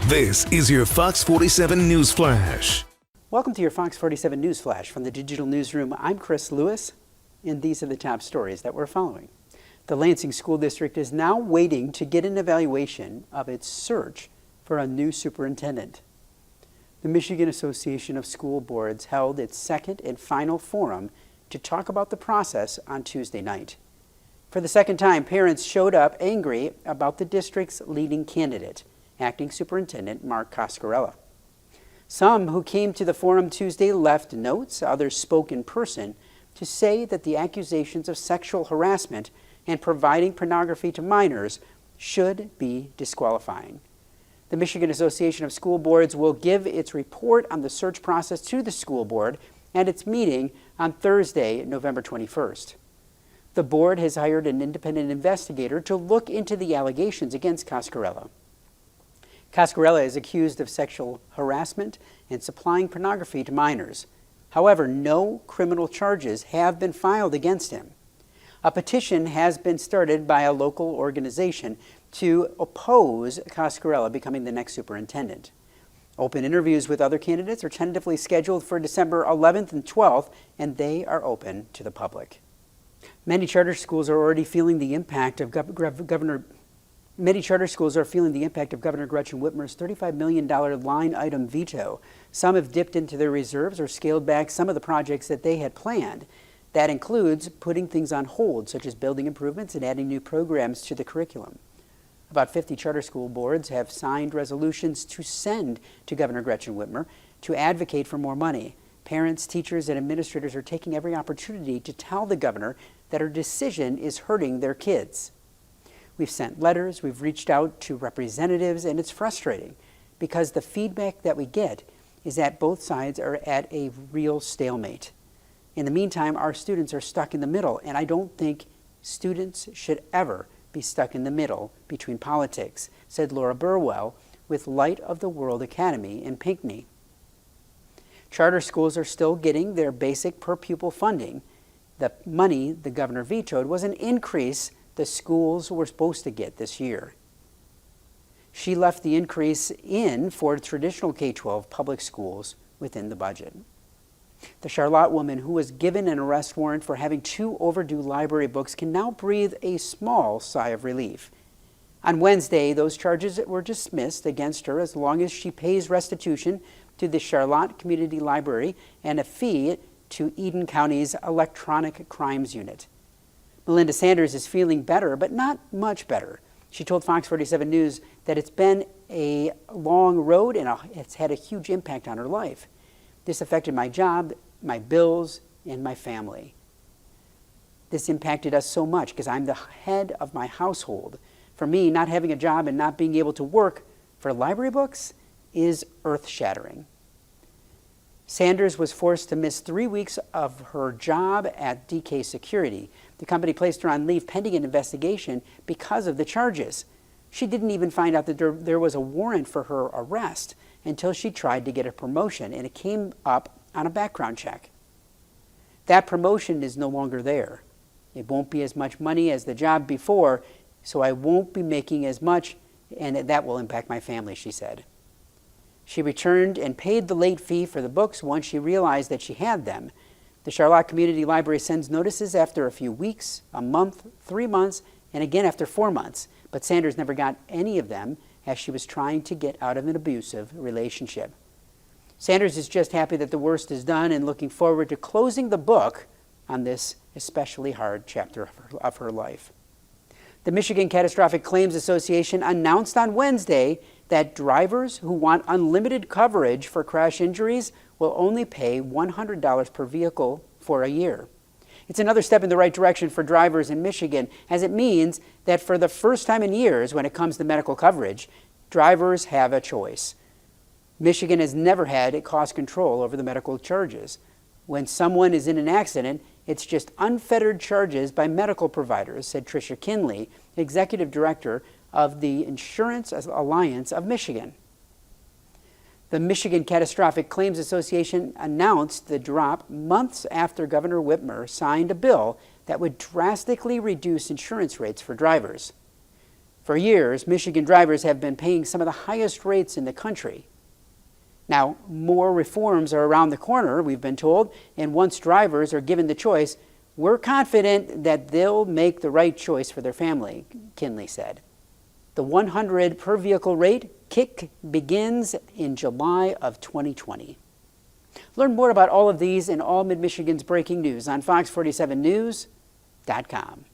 This is your Fox 47 News Flash. Welcome to your Fox 47 News Flash from the Digital Newsroom. I'm Chris Lewis, and these are the top stories that we're following. The Lansing School District is now waiting to get an evaluation of its search for a new superintendent. The Michigan Association of School Boards held its second and final forum to talk about the process on Tuesday night. For the second time, parents showed up angry about the district's leading candidate, Acting Superintendent Mark Coscarella. Some who came to the forum Tuesday left notes, others spoke in person to say that the accusations of sexual harassment and providing pornography to minors should be disqualifying. The Michigan Association of School Boards will give its report on the search process to the school board at its meeting on Thursday, November 21st. The board has hired an independent investigator to look into the allegations against Coscarella. Coscarella is accused of sexual harassment and supplying pornography to minors. However, no criminal charges have been filed against him. A petition has been started by a local organization to oppose Coscarella becoming the next superintendent. Open interviews with other candidates are tentatively scheduled for December 11th and 12th, and they are open to the public. Many charter schools are already feeling the impact of Governor Gretchen Whitmer's $35 million line item veto. Some have dipped into their reserves or scaled back some of the projects that they had planned. That includes putting things on hold, such as building improvements and adding new programs to the curriculum. About 50 charter school boards have signed resolutions to send to Governor Gretchen Whitmer to advocate for more money. Parents, teachers, and administrators are taking every opportunity to tell the governor that her decision is hurting their kids. We've sent letters, we've reached out to representatives, and it's frustrating because the feedback that we get is that both sides are at a real stalemate. In the meantime, our students are stuck in the middle, and I don't think students should ever be stuck in the middle between politics, said Laura Burwell with Light of the World Academy in Pinckney. Charter schools are still getting their basic per pupil funding. The money the governor vetoed was an increase the schools were supposed to get this year. She left the increase in for traditional K-12 public schools within the budget. The Charlotte woman who was given an arrest warrant for having 2 overdue library books can now breathe a small sigh of relief. On Wednesday, those charges were dismissed against her as long as she pays restitution to the Charlotte Community Library and a fee to Eden County's Electronic Crimes Unit. Melinda Sanders is feeling better, but not much better. She told Fox 47 News that it's been a long road and it's had a huge impact on her life. This affected my job, my bills, and my family. This impacted us so much because I'm the head of my household. For me, not having a job and not being able to work for library books is earth-shattering. Sanders was forced to miss 3 weeks of her job at DK Security. The company placed her on leave pending an investigation because of the charges. She didn't even find out that there was a warrant for her arrest until she tried to get a promotion, and it came up on a background check. That promotion is no longer there. It won't be as much money as the job before, so I won't be making as much, and that will impact my family, she said. She returned and paid the late fee for the books once she realized that she had them. The Charlotte Community Library sends notices after a few weeks, a month, 3 months, and again after 4 months, but Sanders never got any of them as she was trying to get out of an abusive relationship. Sanders is just happy that the worst is done and looking forward to closing the book on this especially hard chapter of her life. The Michigan Catastrophic Claims Association announced on Wednesday that drivers who want unlimited coverage for crash injuries will only pay $100 per vehicle for a year. It's another step in the right direction for drivers in Michigan, as it means that for the first time in years when it comes to medical coverage, drivers have a choice. Michigan has never had cost control over the medical charges. When someone is in an accident, it's just unfettered charges by medical providers, said Tricia Kinley, executive director of the Insurance Alliance of Michigan. The Michigan Catastrophic Claims Association announced the drop months after Governor Whitmer signed a bill that would drastically reduce insurance rates for drivers. For years, Michigan drivers have been paying some of the highest rates in the country. Now, more reforms are around the corner, we've been told, and once drivers are given the choice, we're confident that they'll make the right choice for their family, Kinley said. The 100 per vehicle rate kick begins in July of 2020. Learn more about all of these and all Mid-Michigan's breaking news on fox47news.com.